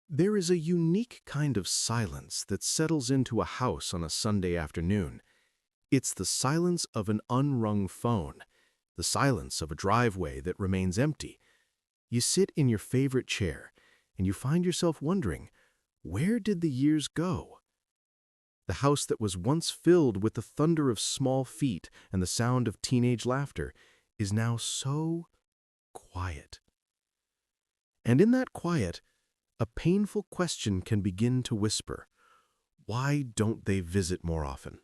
There is a unique kind of silence that settles into a house on a Sunday afternoon. It's the silence of an unrung phone, the silence of a driveway that remains empty. You sit in your favorite chair, and you find yourself wondering, where did the years go? The house that was once filled with the thunder of small feet and the sound of teenage laughter is now so quiet. And in that quiet, a painful question can begin to whisper. Why don't they visit more often?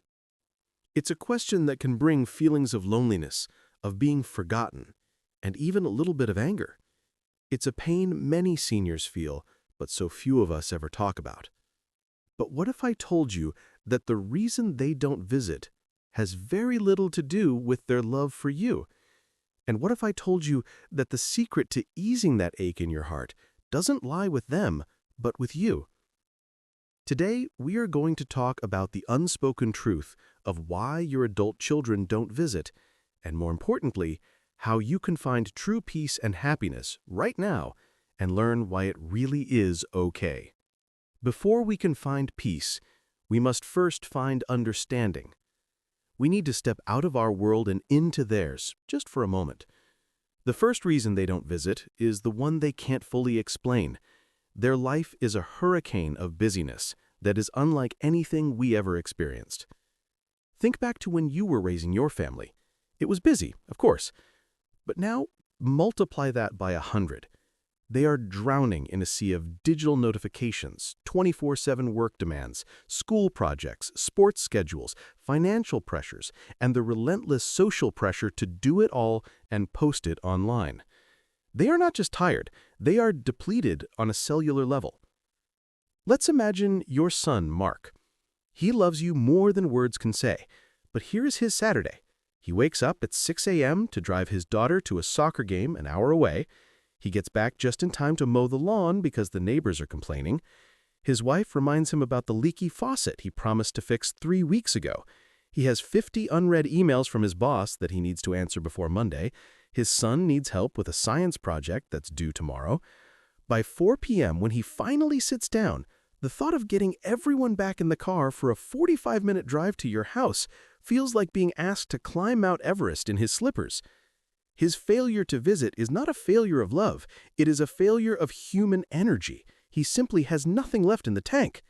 It's a question that can bring feelings of loneliness, of being forgotten, and even a little bit of anger. It's a pain many seniors feel, but so few of us ever talk about. But what if I told you that the reason they don't visit has very little to do with their love for you? And what if I told you that the secret to easing that ache in your heart doesn't lie with them, but with you? Today, we are going to talk about the unspoken truth of why your adult children don't visit, and more importantly, how you can find true peace and happiness right now and learn why it really is okay. Before we can find peace, we must first find understanding. We need to step out of our world and into theirs, just for a moment. The first reason they don't visit is the one they can't fully explain. Their life is a hurricane of busyness that is unlike anything we ever experienced. Think back to when you were raising your family. It was busy, of course, but now multiply that by 100. They are drowning in a sea of digital notifications, 24/7 work demands, school projects, sports schedules, financial pressures, and the relentless social pressure to do it all and post it online. They are not just tired, they are depleted on a cellular level. Let's imagine your son, Mark. He loves you more than words can say, but here is his Saturday. He wakes up at 6 a.m. to drive his daughter to a soccer game an hour away. He gets back just in time to mow the lawn because the neighbors are complaining. His wife reminds him about the leaky faucet he promised to fix 3 weeks ago. He has 50 unread emails from his boss that he needs to answer before Monday. His son needs help with a science project that's due tomorrow. By 4 p.m., when he finally sits down, the thought of getting everyone back in the car for a 45-minute drive to your house feels like being asked to climb Mount Everest in his slippers. His failure to visit is not a failure of love, it is a failure of human energy. He simply has nothing left in the tank.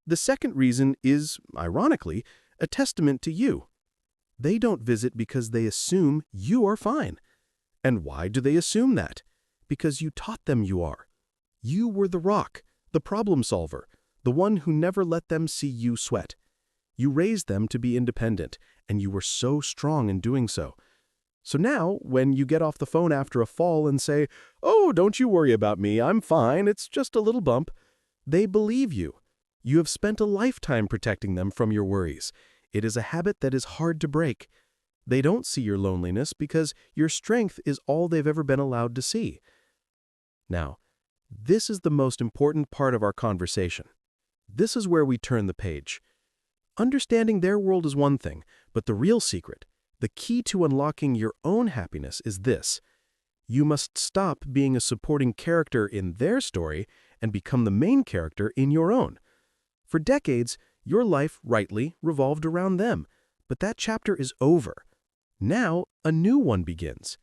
The second reason is, ironically, a testament to you. They don't visit because they assume you are fine. And why do they assume that? Because you taught them you are. You were the rock, the problem solver, the one who never let them see you sweat. You raised them to be independent, and you were so strong in doing so. So now, when you get off the phone after a fall and say, "Oh, don't you worry about me, I'm fine, it's just a little bump," they believe you. You have spent a lifetime protecting them from your worries. It is a habit that is hard to break. They don't see your loneliness because your strength is all they've ever been allowed to see. Now, this is the most important part of our conversation. This is where we turn the page. Understanding their world is one thing, but the real secret, the key to unlocking your own happiness is this. You must stop being a supporting character in their story and become the main character in your own. For decades, your life rightly revolved around them, but that chapter is over. Now, a new one begins.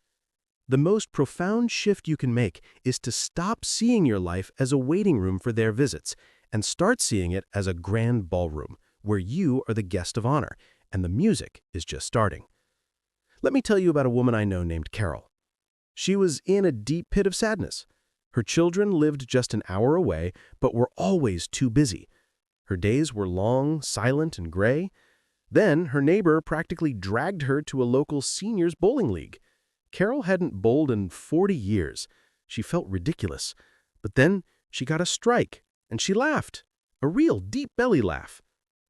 The most profound shift you can make is to stop seeing your life as a waiting room for their visits and start seeing it as a grand ballroom where you are the guest of honor and the music is just starting. Let me tell you about a woman I know named Carol. She was in a deep pit of sadness. Her children lived just an hour away, but were always too busy. Her days were long, silent, and gray. Then her neighbor practically dragged her to a local seniors bowling league. Carol hadn't bowled in 40 years. She felt ridiculous. But then she got a strike, and she laughed. A real deep belly laugh.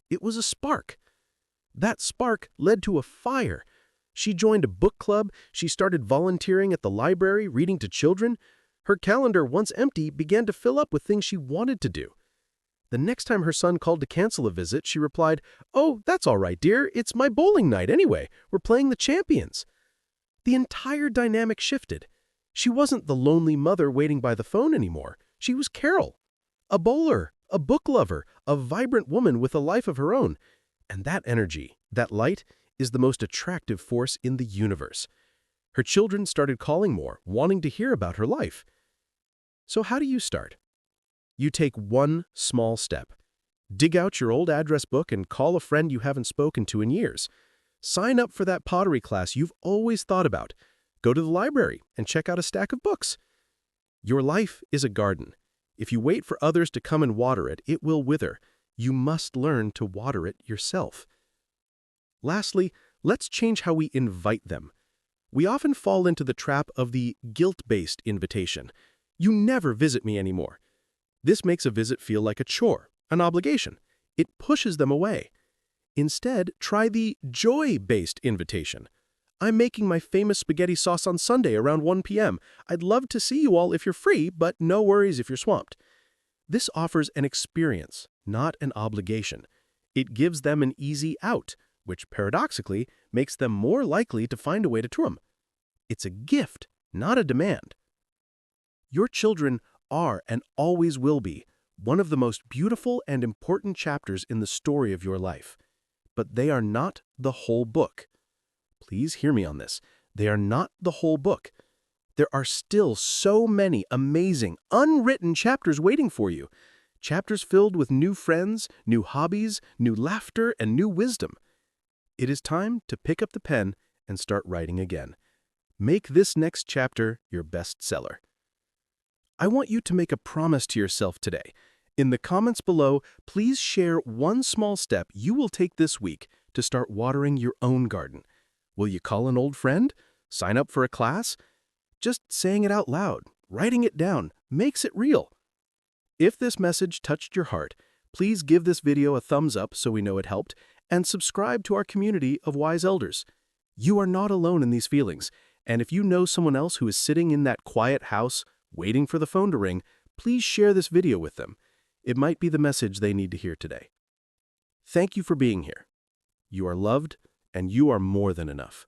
It was a spark. That spark led to a fire. She joined a book club, she started volunteering at the library, reading to children. Her calendar, once empty, began to fill up with things she wanted to do. The next time her son called to cancel a visit, she replied, "Oh, that's all right, dear. It's my bowling night anyway. We're playing the champions." The entire dynamic shifted. She wasn't the lonely mother waiting by the phone anymore. She was Carol. a bowler, a book lover, a vibrant woman with a life of her own. And that energy, that light, is the most attractive force in the universe. Her children started calling more, wanting to hear about her life. So how do you start? You take one small step. Dig out your old address book and call a friend you haven't spoken to in years. Sign up for that pottery class you've always thought about. Go to the library and check out a stack of books. Your life is a garden. If you wait for others to come and water it, it will wither. You must learn to water it yourself. Lastly, let's change how we invite them. We often fall into the trap of the guilt-based invitation. You never visit me anymore. This makes a visit feel like a chore, an obligation. It pushes them away. Instead, try the joy-based invitation. I'm making my famous spaghetti sauce on Sunday around 1 p.m. I'd love to see you all if you're free, but no worries if you're swamped. This offers an experience, not an obligation. It gives them an easy out, which paradoxically makes them more likely to find a way to trim. It's a gift, not a demand. Your children are and always will be one of the most beautiful and important chapters in the story of your life. But they are not the whole book. Please hear me on this. They are not the whole book. There are still so many amazing, unwritten chapters waiting for you. Chapters filled with new friends, new hobbies, new laughter, and new wisdom. It is time to pick up the pen and start writing again. Make this next chapter your bestseller. I want you to make a promise to yourself today. In the comments below, please share one small step you will take this week to start watering your own garden. Will you call an old friend? Sign up for a class? Just saying it out loud, writing it down, makes it real. If this message touched your heart, please give this video a thumbs up so we know it helped, and subscribe to our community of wise elders. You are not alone in these feelings, and if you know someone else who is sitting in that quiet house, waiting for the phone to ring, please share this video with them. It might be the message they need to hear today. Thank you for being here. You are loved, and you are more than enough.